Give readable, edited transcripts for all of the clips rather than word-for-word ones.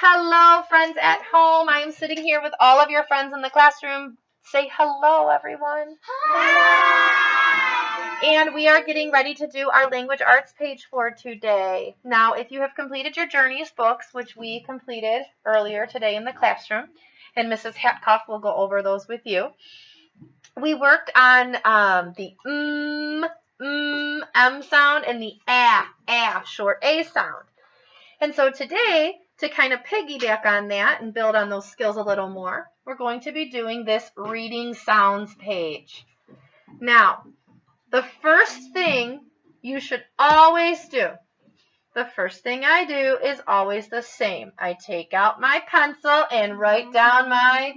Hello, friends at home. I am sitting here with all of your friends in the classroom. Say hello, everyone. Hi. And we are getting ready to do our language arts page for today. Now, if you have completed your Journeys books, which we completed earlier today in the classroom, and Mrs. Hatkoff will go over those with you, we worked on the M sound and the short A sound. And so today, to kind of piggyback on that and build on those skills a little more, we're going to be doing this reading sounds page. Now, the first thing you should always do, the first thing I do is always the same. I take out my pencil and write down my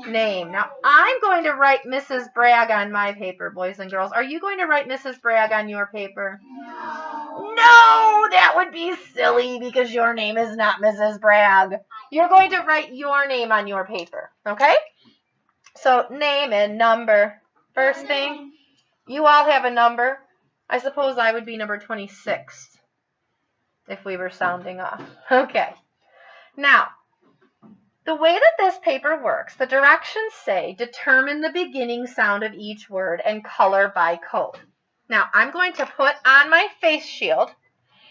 name. Now, I'm going to write Mrs. Bragg on my paper, boys and girls. Are you going to write Mrs. Bragg on your paper? No, that would be silly because your name is not Mrs. Bragg. You're going to write your name on your paper, okay? So name and number. First thing, you all have a number. I suppose I would be number 26 if we were sounding off. Okay. Now, the way that this paper works, the directions say determine the beginning sound of each word and color by code. Now, I'm going to put on my face shield,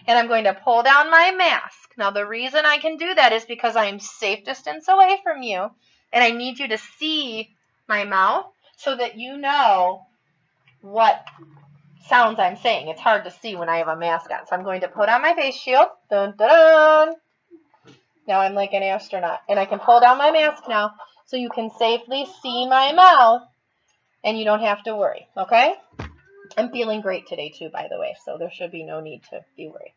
and I'm going to pull down my mask. Now, the reason I can do that is because I am safe distance away from you, and I need you to see my mouth so that you know what sounds I'm saying. It's hard to see when I have a mask on, so I'm going to put on my face shield. Dun, dun, dun. Now I'm like an astronaut, and I can pull down my mask now so you can safely see my mouth, and you don't have to worry, okay? I'm feeling great today, too, by the way, so there should be no need to be worried.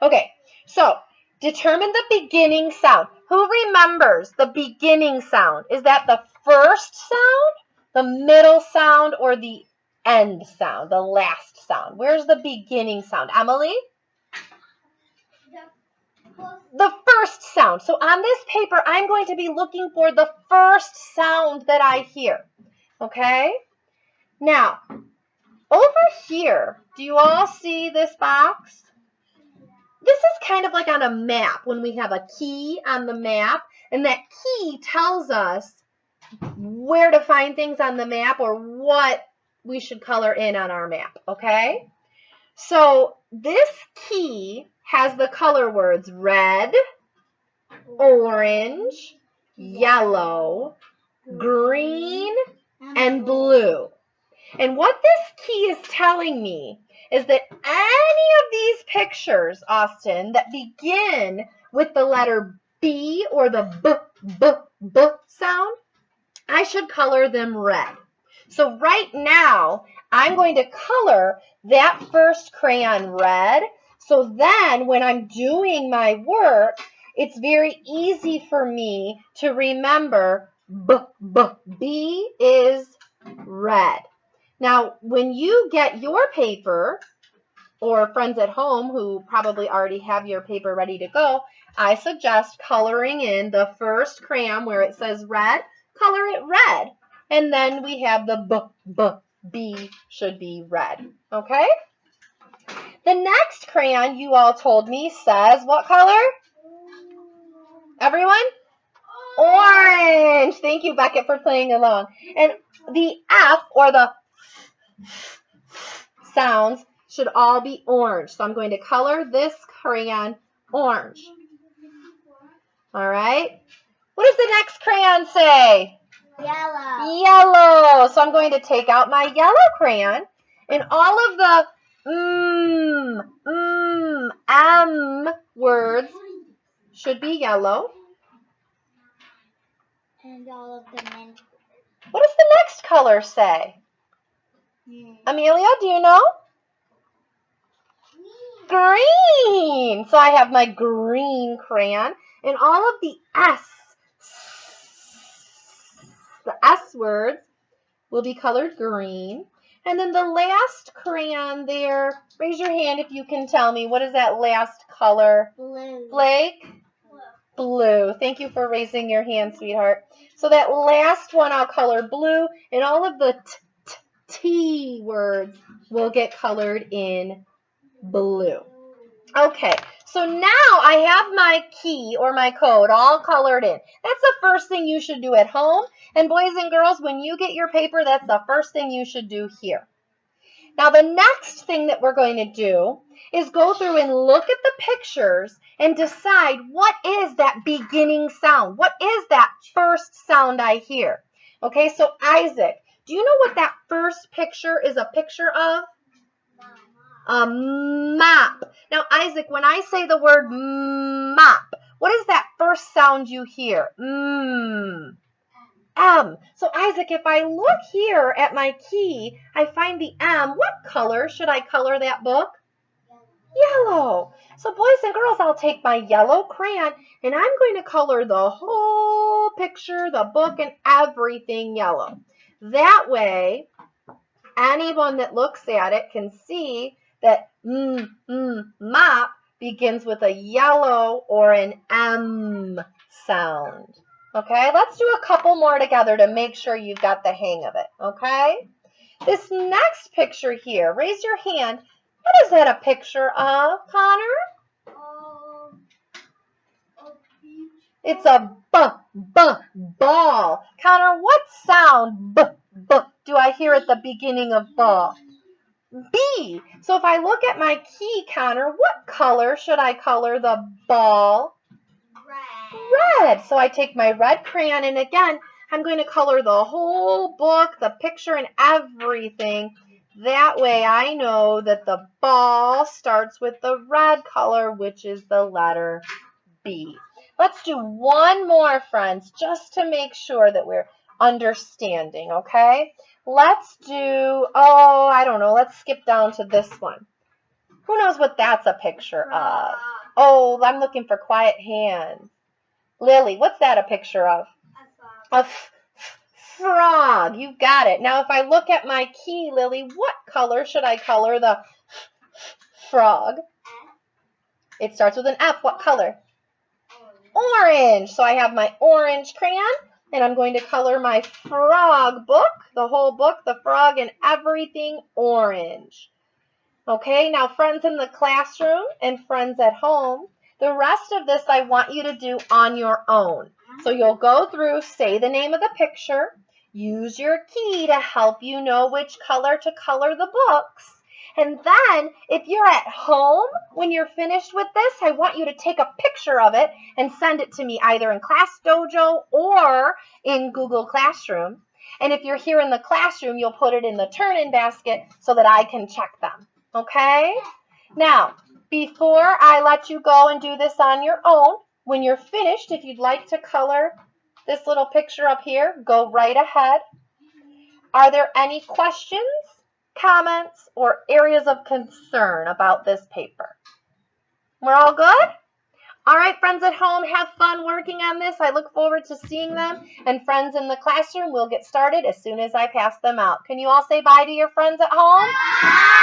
Okay, so determine the beginning sound. Who remembers the beginning sound? Is that the first sound, the middle sound, or the end sound, the last sound? Where's the beginning sound? Emily? The first sound. So on this paper, I'm going to be looking for the first sound that I hear. Okay? Now, over here, do you all see this box? This is kind of like on a map when we have a key on the map, and that key tells us where to find things on the map or what we should color in on our map, okay? So this key has the color words red, orange, yellow, green, and blue. And what this key is telling me is that any of these pictures, Austin, that begin with the letter B or the B sound, I should color them red. So right now, I'm going to color that first crayon red. So then when I'm doing my work, it's very easy for me to remember B is red. Now, when you get your paper, or friends at home who probably already have your paper ready to go, I suggest coloring in the first crayon where it says red, color it red. And then we have the B should be red, okay? The next crayon you all told me says what color? Everyone? Orange. Thank you, Beckett, for playing along. And the F or the sounds should all be orange. So I'm going to color this crayon orange. All right. What does the next crayon say? Yellow. Yellow. So I'm going to take out my yellow crayon, and all of the M words should be yellow. And all of the men. What does the next color say? Amelia, do you know? Green. So I have my green crayon, and all of the S words will be colored green. And then the last crayon there, raise your hand if you can tell me, what is that last color? Blue. Blake? Blue. Thank you for raising your hand, sweetheart. So that last one I'll color blue, and all of the T words will get colored in blue. Okay, So now I have my key or my code all colored in. That's the first thing you should do at home. And boys and girls, when you get your paper, that's the first thing you should do here. Now the next thing that we're going to do is go through and look at the pictures and decide what is that beginning sound? What is that first sound I hear? Okay, so Isaac, do you know what that first picture is a picture of? A map. Now Isaac, when I say the word map, what is that first sound you hear? M. So Isaac, if I look here at my key, I find the M. What color should I color that book? Yellow. So boys and girls, I'll take my yellow crayon and I'm going to color the whole picture, the book, and everything yellow. That way, anyone that looks at it can see that map begins with a yellow or an M sound. Okay, let's do a couple more together to make sure you've got the hang of it, okay? This next picture here, raise your hand. What is that a picture of, Connor? It's a ball. Connor, what sound do I hear at the beginning of ball? B. So if I look at my key, Connor, what color should I color the ball? Red. So I take my red crayon and again, I'm going to color the whole book, the picture, and everything. That way I know that the ball starts with the red color, which is the letter B. Let's do one more, friends, just to make sure that we're understanding, okay? Let's do, I don't know, let's skip down to this one. Who knows what that's a picture of? Oh, I'm looking for quiet hands. Lily, what's that a picture of? A frog. You got it. Now, if I look at my key, Lily, what color should I color the frog? It starts with an F. What color? Orange. So I have my orange crayon, and I'm going to color my frog book, the whole book, the frog, and everything orange. Okay, now friends in the classroom and friends at home, the rest of this I want you to do on your own. So you'll go through, say the name of the picture, use your key to help you know which color to color the books. And then if you're at home, when you're finished with this, I want you to take a picture of it and send it to me either in Class Dojo or in Google Classroom. And if you're here in the classroom, you'll put it in the turn-in basket so that I can check them. Okay? Now, before I let you go and do this on your own, when you're finished, if you'd like to color this little picture up here, go right ahead. Are there any questions, comments, or areas of concern about this paper? We're all good? All right, friends at home, have fun working on this. I look forward to seeing them. And friends in the classroom, we'll get started as soon as I pass them out. Can you all say bye to your friends at home? Bye.